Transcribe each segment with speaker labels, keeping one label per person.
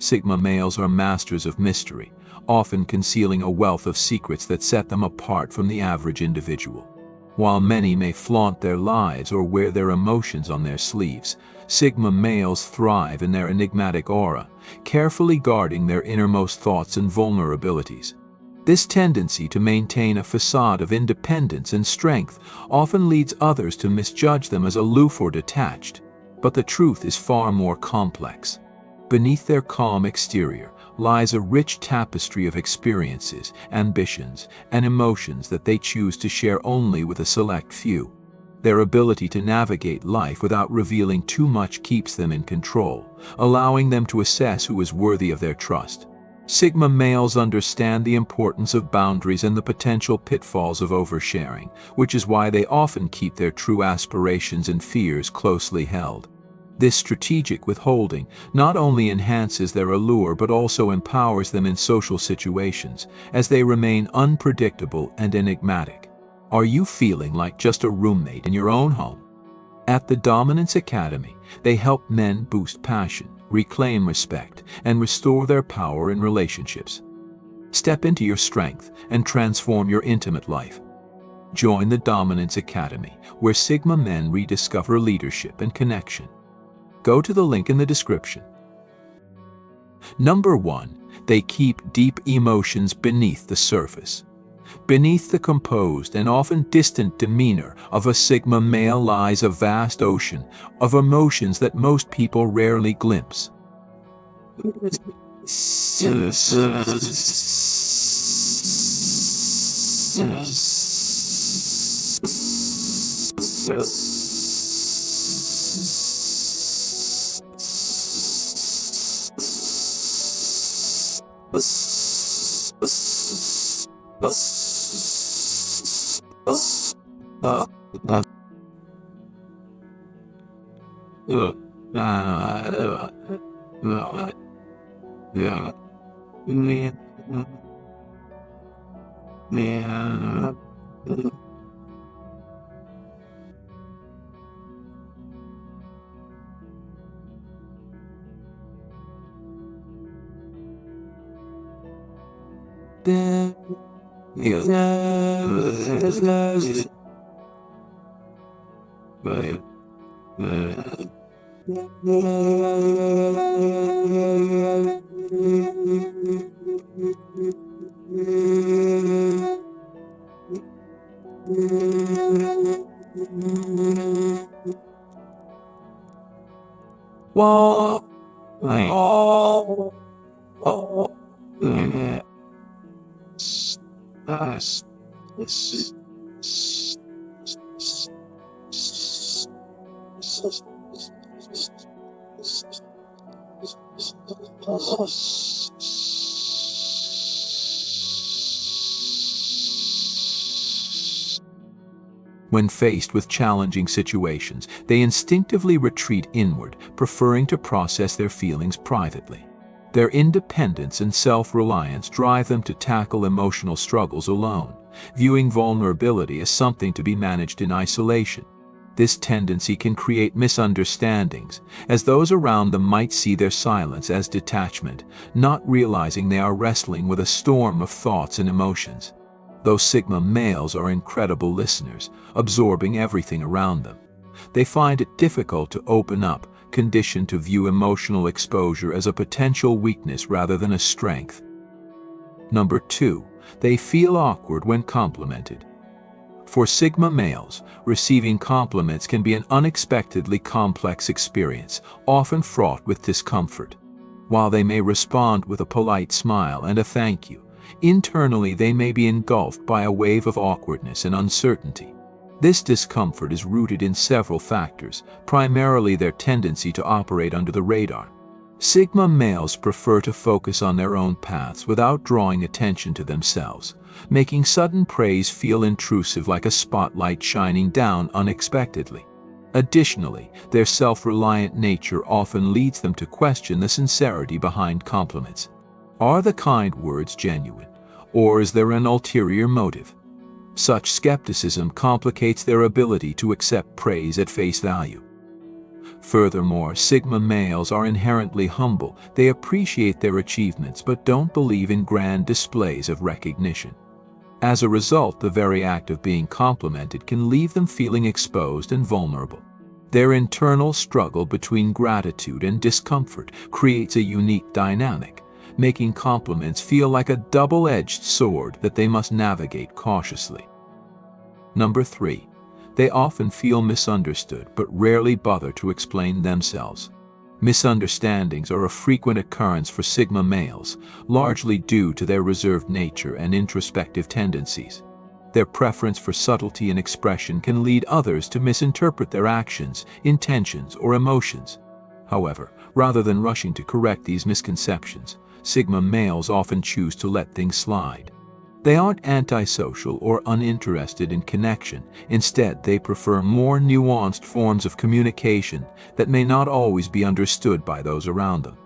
Speaker 1: Sigma males are masters of mystery, often concealing a wealth of secrets that set them apart from the average individual. While many may flaunt their lives or wear their emotions on their sleeves, Sigma males thrive in their enigmatic aura, carefully guarding their innermost thoughts and vulnerabilities. This tendency to maintain a facade of independence and strength often leads others to misjudge them as aloof or detached, but the truth is far more complex. Beneath their calm exterior lies a rich tapestry of experiences, ambitions, and emotions that they choose to share only with a select few. Their ability to navigate life without revealing too much keeps them in control, allowing them to assess who is worthy of their trust. Sigma males understand the importance of boundaries and the potential pitfalls of oversharing, which is why they often keep their true aspirations and fears closely held. This strategic withholding not only enhances their allure but also empowers them in social situations, as they remain unpredictable and enigmatic. Are you feeling like just a roommate in your own home? At the Dominance Academy, they help men boost passion, reclaim respect, and restore their power in relationships. Step into your strength and transform your intimate life. Join the Dominance Academy, where Sigma men rediscover leadership and connection. Go to the link in the description. Number 1. They keep deep emotions beneath the surface. Beneath the composed and often distant demeanor of a Sigma male lies a vast ocean of emotions that most people rarely glimpse. When faced with challenging situations, they instinctively retreat inward, preferring to process their feelings privately. Their independence and self-reliance drive them to tackle emotional struggles alone, viewing vulnerability as something to be managed in isolation. This tendency can create misunderstandings, as those around them might see their silence as detachment, not realizing they are wrestling with a storm of thoughts and emotions. Those Sigma males are incredible listeners, absorbing everything around them. They find it difficult to open up, conditioned to view emotional exposure as a potential weakness rather than a strength. Number 2. They feel awkward when complimented. For Sigma males, receiving compliments can be an unexpectedly complex experience, often fraught with discomfort. While they may respond with a polite smile and a thank you, internally they may be engulfed by a wave of awkwardness and uncertainty. This discomfort is rooted in several factors, primarily their tendency to operate under the radar. Sigma males prefer to focus on their own paths without drawing attention to themselves, making sudden praise feel intrusive, like a spotlight shining down unexpectedly. Additionally, their self-reliant nature often leads them to question the sincerity behind compliments. Are the kind words genuine, or is there an ulterior motive? Such skepticism complicates their ability to accept praise at face value. Furthermore, Sigma males are inherently humble. They appreciate their achievements but don't believe in grand displays of recognition. As a result, the very act of being complimented can leave them feeling exposed and vulnerable. Their internal struggle between gratitude and discomfort creates a unique dynamic, making compliments feel like a double-edged sword that they must navigate cautiously. Number 3. They often feel misunderstood but rarely bother to explain themselves. Misunderstandings are a frequent occurrence for Sigma males, largely due to their reserved nature and introspective tendencies. Their preference for subtlety and expression can lead others to misinterpret their actions, intentions, or emotions. However, rather than rushing to correct these misconceptions, Sigma males often choose to let things slide. They aren't antisocial or uninterested in connection. Instead, they prefer more nuanced forms of communication that may not always be understood by those around them.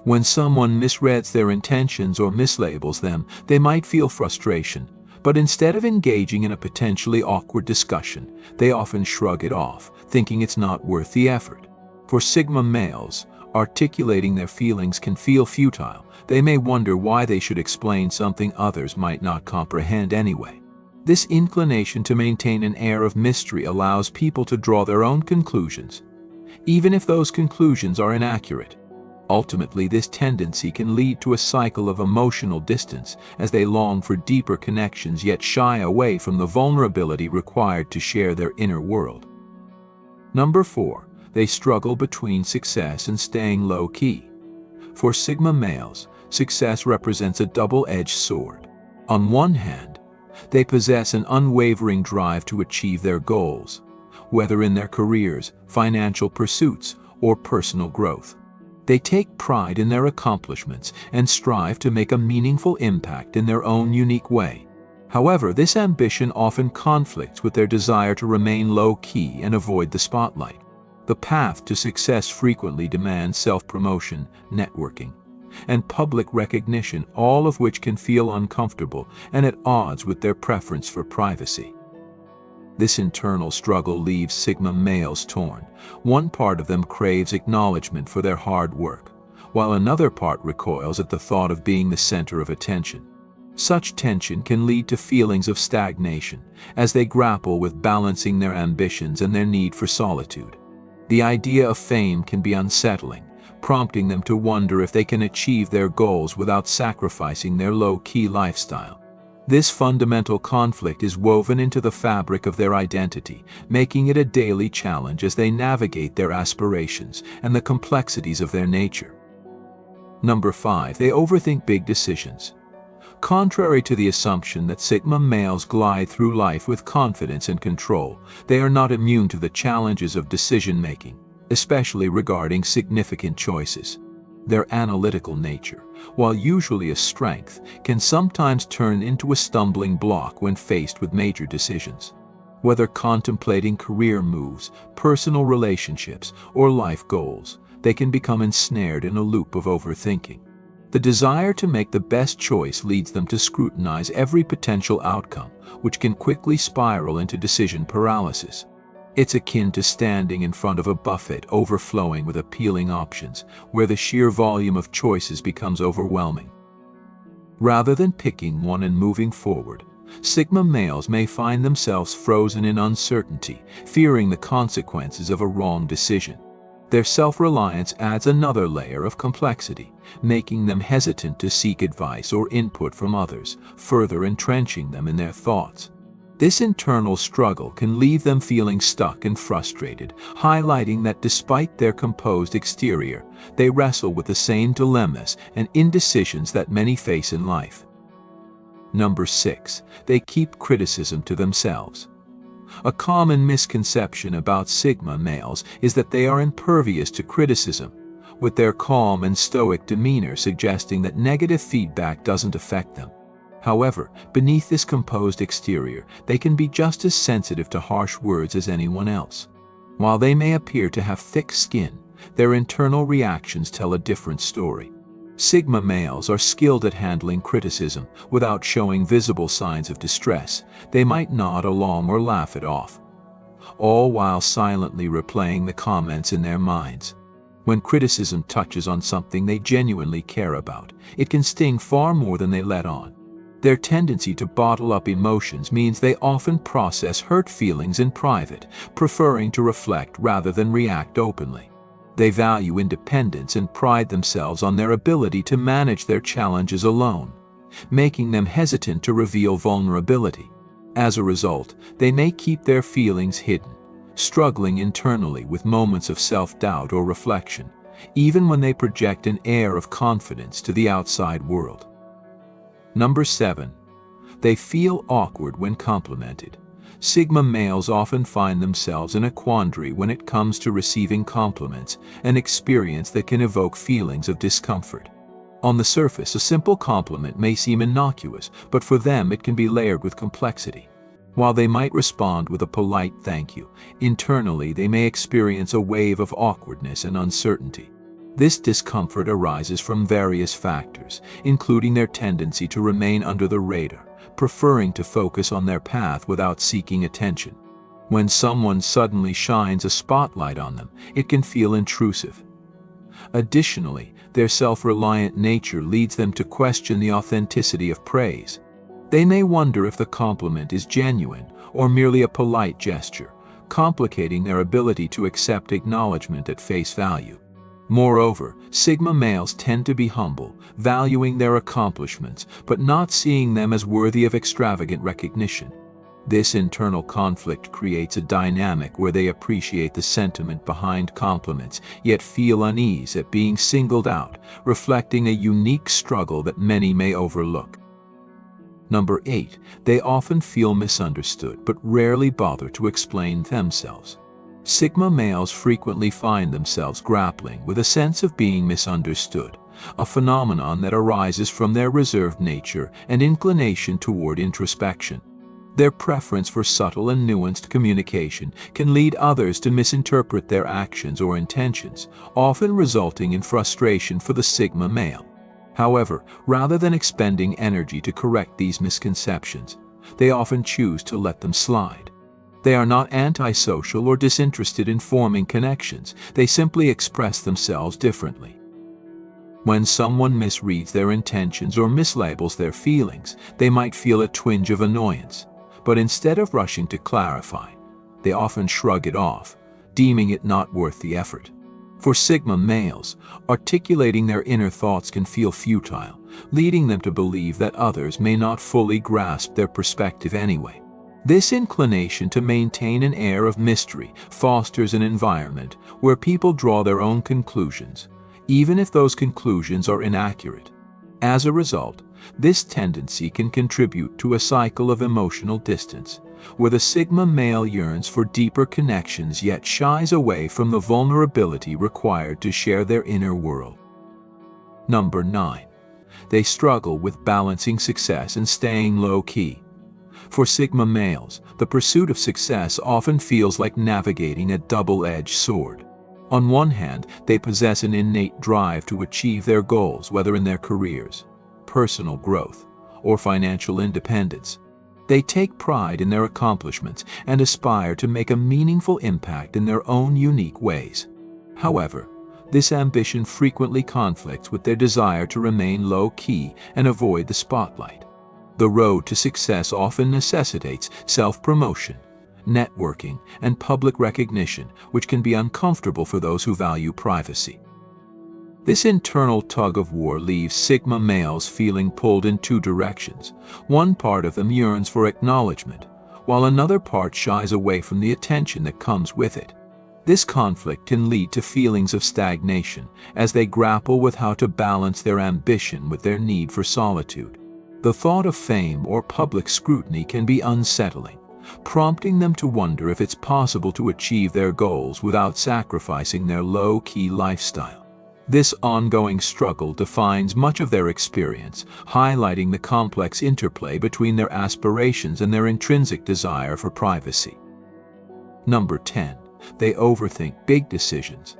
Speaker 1: When someone misreads their intentions or mislabels them, they might feel frustration, but instead of engaging in a potentially awkward discussion, they often shrug it off, thinking it's not worth the effort. For Sigma males, articulating their feelings can feel futile. They may wonder why they should explain something others might not comprehend anyway. This inclination to maintain an air of mystery allows people to draw their own conclusions, even if those conclusions are inaccurate. Ultimately, this tendency can lead to a cycle of emotional distance as they long for deeper connections yet shy away from the vulnerability required to share their inner world. Number 4. They struggle between success and staying low-key. For Sigma males, success represents a double-edged sword. On one hand, they possess an unwavering drive to achieve their goals, whether in their careers, financial pursuits, or personal growth. They take pride in their accomplishments and strive to make a meaningful impact in their own unique way. However, this ambition often conflicts with their desire to remain low-key and avoid the spotlight. The path to success frequently demands self-promotion, networking, and public recognition, all of which can feel uncomfortable and at odds with their preference for privacy. This internal struggle leaves Sigma males torn. One part of them craves acknowledgement for their hard work, while another part recoils at the thought of being the center of attention. Such tension can lead to feelings of stagnation as they grapple with balancing their ambitions and their need for solitude. The idea of fame can be unsettling, prompting them to wonder if they can achieve their goals without sacrificing their low-key lifestyle. This fundamental conflict is woven into the fabric of their identity, making it a daily challenge as they navigate their aspirations and the complexities of their nature. Number 5. They overthink big decisions. Contrary to the assumption that Sigma males glide through life with confidence and control, they are not immune to the challenges of decision-making, especially regarding significant choices. Their analytical nature, while usually a strength, can sometimes turn into a stumbling block when faced with major decisions. Whether contemplating career moves, personal relationships, or life goals, they can become ensnared in a loop of overthinking. The desire to make the best choice leads them to scrutinize every potential outcome, which can quickly spiral into decision paralysis. It's akin to standing in front of a buffet overflowing with appealing options, where the sheer volume of choices becomes overwhelming. Rather than picking one and moving forward, Sigma males may find themselves frozen in uncertainty, fearing the consequences of a wrong decision. Their self-reliance adds another layer of complexity, making them hesitant to seek advice or input from others, further entrenching them in their thoughts. This internal struggle can leave them feeling stuck and frustrated, highlighting that despite their composed exterior, they wrestle with the same dilemmas and indecisions that many face in life. Number 6. They keep criticism to themselves. A common misconception about Sigma males is that they are impervious to criticism, with their calm and stoic demeanor suggesting that negative feedback doesn't affect them. However, beneath this composed exterior, they can be just as sensitive to harsh words as anyone else. While they may appear to have thick skin, their internal reactions tell a different story. Sigma males are skilled at handling criticism without showing visible signs of distress. They might nod along or laugh it off, all while silently replaying the comments in their minds. When criticism touches on something they genuinely care about, it can sting far more than they let on. Their tendency to bottle up emotions means they often process hurt feelings in private, preferring to reflect rather than react openly. They value independence and pride themselves on their ability to manage their challenges alone, making them hesitant to reveal vulnerability. As a result, they may keep their feelings hidden, struggling internally with moments of self-doubt or reflection, even when they project an air of confidence to the outside world. Number 7. They feel awkward when complimented. Sigma males often find themselves in a quandary when it comes to receiving compliments, an experience that can evoke feelings of discomfort. On the surface, a simple compliment may seem innocuous, but for them it can be layered with complexity. While they might respond with a polite thank you, internally they may experience a wave of awkwardness and uncertainty. This discomfort arises from various factors, including their tendency to remain under the radar, preferring to focus on their path without seeking attention. When someone suddenly shines a spotlight on them, it can feel intrusive. Additionally, their self-reliant nature leads them to question the authenticity of praise. They may wonder if the compliment is genuine or merely a polite gesture, complicating their ability to accept acknowledgement at face value. Moreover, Sigma males tend to be humble, valuing their accomplishments, but not seeing them as worthy of extravagant recognition. This internal conflict creates a dynamic where they appreciate the sentiment behind compliments, yet feel unease at being singled out, reflecting a unique struggle that many may overlook. Number 8. They often feel misunderstood, but rarely bother to explain themselves. Sigma males frequently find themselves grappling with a sense of being misunderstood, a phenomenon that arises from their reserved nature and inclination toward introspection. Their preference for subtle and nuanced communication can lead others to misinterpret their actions or intentions, often resulting in frustration for the Sigma male. However, rather than expending energy to correct these misconceptions, they often choose to let them slide. They are not antisocial or disinterested in forming connections, they simply express themselves differently. When someone misreads their intentions or mislabels their feelings, they might feel a twinge of annoyance, but instead of rushing to clarify, they often shrug it off, deeming it not worth the effort. For Sigma males, articulating their inner thoughts can feel futile, leading them to believe that others may not fully grasp their perspective anyway. This inclination to maintain an air of mystery fosters an environment where people draw their own conclusions, even if those conclusions are inaccurate. As a result, this tendency can contribute to a cycle of emotional distance, where the Sigma male yearns for deeper connections yet shies away from the vulnerability required to share their inner world. Number 9. They struggle with balancing success and staying low-key. For Sigma males, the pursuit of success often feels like navigating a double-edged sword. On one hand, they possess an innate drive to achieve their goals, whether in their careers, personal growth, or financial independence. They take pride in their accomplishments and aspire to make a meaningful impact in their own unique ways. However, this ambition frequently conflicts with their desire to remain low-key and avoid the spotlight. The road to success often necessitates self-promotion, networking, and public recognition, which can be uncomfortable for those who value privacy. This internal tug-of-war leaves Sigma males feeling pulled in two directions. One part of them yearns for acknowledgement, while another part shies away from the attention that comes with it. This conflict can lead to feelings of stagnation as they grapple with how to balance their ambition with their need for solitude. The thought of fame or public scrutiny can be unsettling, prompting them to wonder if it's possible to achieve their goals without sacrificing their low-key lifestyle. This ongoing struggle defines much of their experience, highlighting the complex interplay between their aspirations and their intrinsic desire for privacy. Number 10. They overthink big decisions.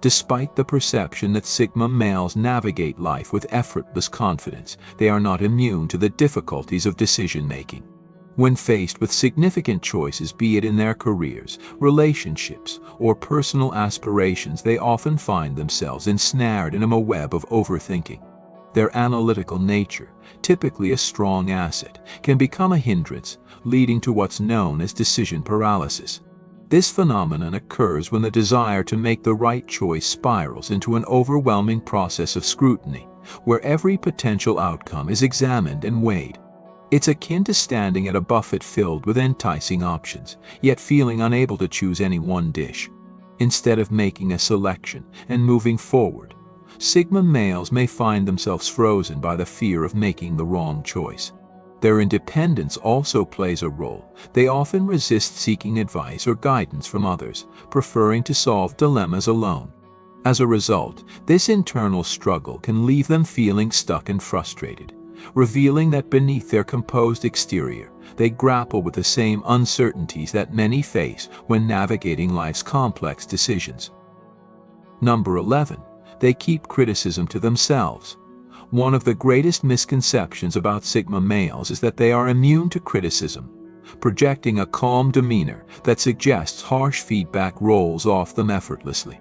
Speaker 1: Despite the perception that Sigma males navigate life with effortless confidence, they are not immune to the difficulties of decision-making. When faced with significant choices, be it in their careers, relationships, or personal aspirations, they often find themselves ensnared in a web of overthinking. Their analytical nature, typically a strong asset, can become a hindrance, leading to what's known as decision paralysis. This phenomenon occurs when the desire to make the right choice spirals into an overwhelming process of scrutiny, where every potential outcome is examined and weighed. It's akin to standing at a buffet filled with enticing options, yet feeling unable to choose any one dish. Instead of making a selection and moving forward, Sigma males may find themselves frozen by the fear of making the wrong choice. Their independence also plays a role. They often resist seeking advice or guidance from others, preferring to solve dilemmas alone. As a result, this internal struggle can leave them feeling stuck and frustrated, revealing that beneath their composed exterior, they grapple with the same uncertainties that many face when navigating life's complex decisions. Number 11. They keep criticism to themselves. One of the greatest misconceptions about Sigma males is that they are immune to criticism, projecting a calm demeanor that suggests harsh feedback rolls off them effortlessly.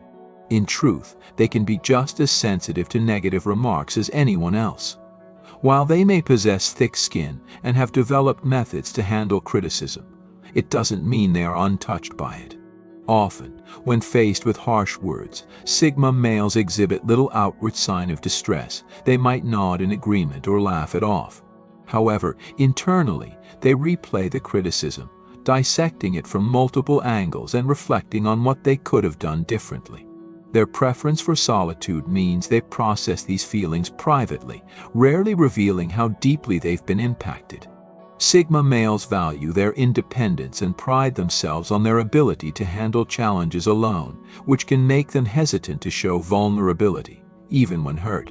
Speaker 1: In truth, they can be just as sensitive to negative remarks as anyone else. While they may possess thick skin and have developed methods to handle criticism, it doesn't mean they are untouched by it. Often, when faced with harsh words, Sigma males exhibit little outward sign of distress. They might nod in agreement or laugh it off. However, internally, they replay the criticism, dissecting it from multiple angles and reflecting on what they could have done differently. Their preference for solitude means they process these feelings privately, rarely revealing how deeply they've been impacted. Sigma males value their independence and pride themselves on their ability to handle challenges alone, which can make them hesitant to show vulnerability, even when hurt.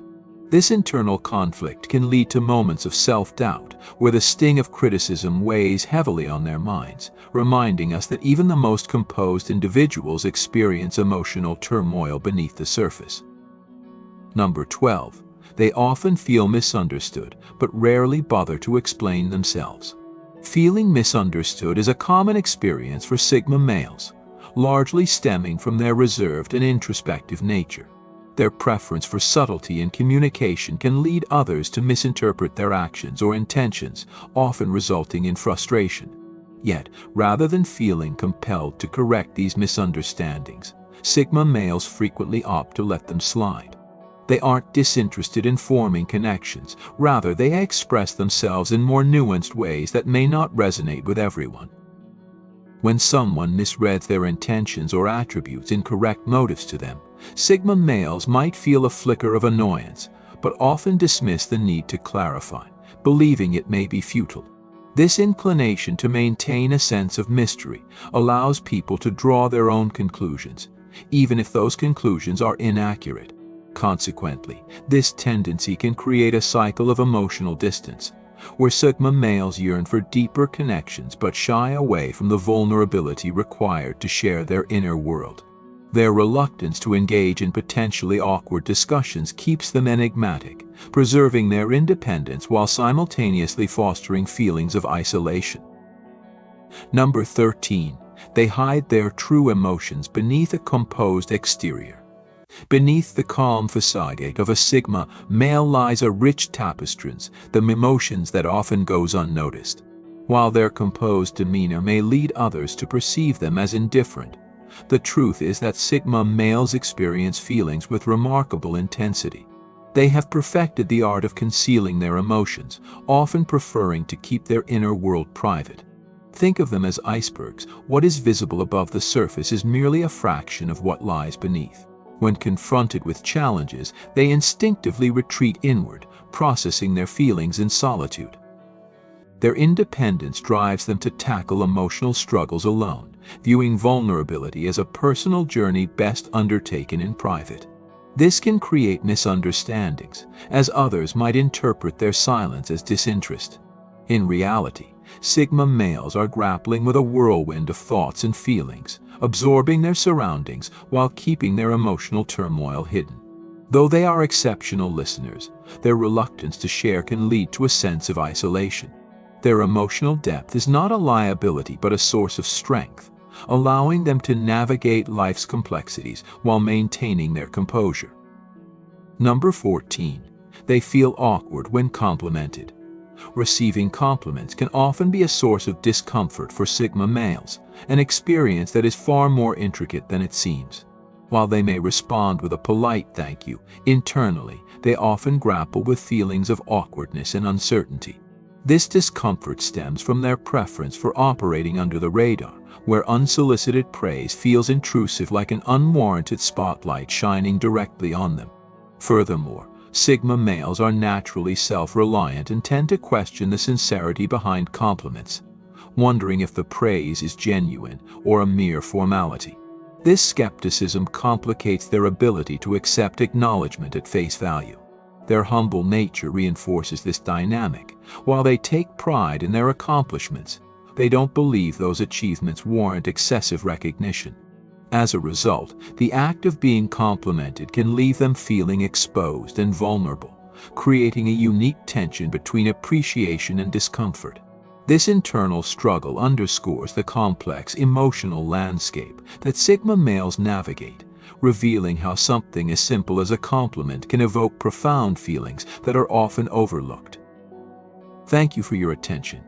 Speaker 1: This internal conflict can lead to moments of self-doubt, where the sting of criticism weighs heavily on their minds, reminding us that even the most composed individuals experience emotional turmoil beneath the surface. Number 12. They often feel misunderstood, but rarely bother to explain themselves. Feeling misunderstood is a common experience for Sigma males, largely stemming from their reserved and introspective nature. Their preference for subtlety in communication can lead others to misinterpret their actions or intentions, often resulting in frustration. Yet, rather than feeling compelled to correct these misunderstandings, Sigma males frequently opt to let them slide. They aren't disinterested in forming connections, rather they express themselves in more nuanced ways that may not resonate with everyone. When someone misreads their intentions or attributes incorrect motives to them, Sigma males might feel a flicker of annoyance, but often dismiss the need to clarify, believing it may be futile. This inclination to maintain a sense of mystery allows people to draw their own conclusions, even if those conclusions are inaccurate. Consequently, this tendency can create a cycle of emotional distance, where Sigma males yearn for deeper connections but shy away from the vulnerability required to share their inner world. Their reluctance to engage in potentially awkward discussions keeps them enigmatic, preserving their independence while simultaneously fostering feelings of isolation. Number 13. They hide their true emotions beneath a composed exterior. Beneath the calm facade of a Sigma male lies a rich tapestry, the emotions that often goes unnoticed. While their composed demeanor may lead others to perceive them as indifferent, the truth is that Sigma males experience feelings with remarkable intensity. They have perfected the art of concealing their emotions, often preferring to keep their inner world private. Think of them as icebergs. What is visible above the surface is merely a fraction of what lies beneath. When confronted with challenges, they instinctively retreat inward, processing their feelings in solitude. Their independence drives them to tackle emotional struggles alone, viewing vulnerability as a personal journey best undertaken in private. This can create misunderstandings, as others might interpret their silence as disinterest. In reality, Sigma males are grappling with a whirlwind of thoughts and feelings, absorbing their surroundings while keeping their emotional turmoil hidden. Though they are exceptional listeners, their reluctance to share can lead to a sense of isolation. Their emotional depth is not a liability but a source of strength, allowing them to navigate life's complexities while maintaining their composure. Number 14. They feel awkward when complimented. Receiving compliments can often be a source of discomfort for Sigma males, an experience that is far more intricate than it seems. While they may respond with a polite thank you, internally they often grapple with feelings of awkwardness and uncertainty. This discomfort stems from their preference for operating under the radar, where unsolicited praise feels intrusive, like an unwarranted spotlight shining directly on them. Furthermore, Sigma males are naturally self-reliant and tend to question the sincerity behind compliments, wondering if the praise is genuine or a mere formality. This skepticism complicates their ability to accept acknowledgement at face value. Their humble nature reinforces this dynamic. While they take pride in their accomplishments, they don't believe those achievements warrant excessive recognition. As a result, the act of being complimented can leave them feeling exposed and vulnerable, creating a unique tension between appreciation and discomfort. This internal struggle underscores the complex emotional landscape that Sigma males navigate, revealing how something as simple as a compliment can evoke profound feelings that are often overlooked. Thank you for your attention.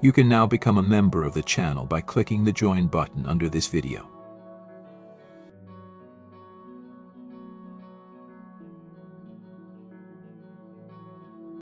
Speaker 1: You can now become a member of the channel by clicking the join button under this video.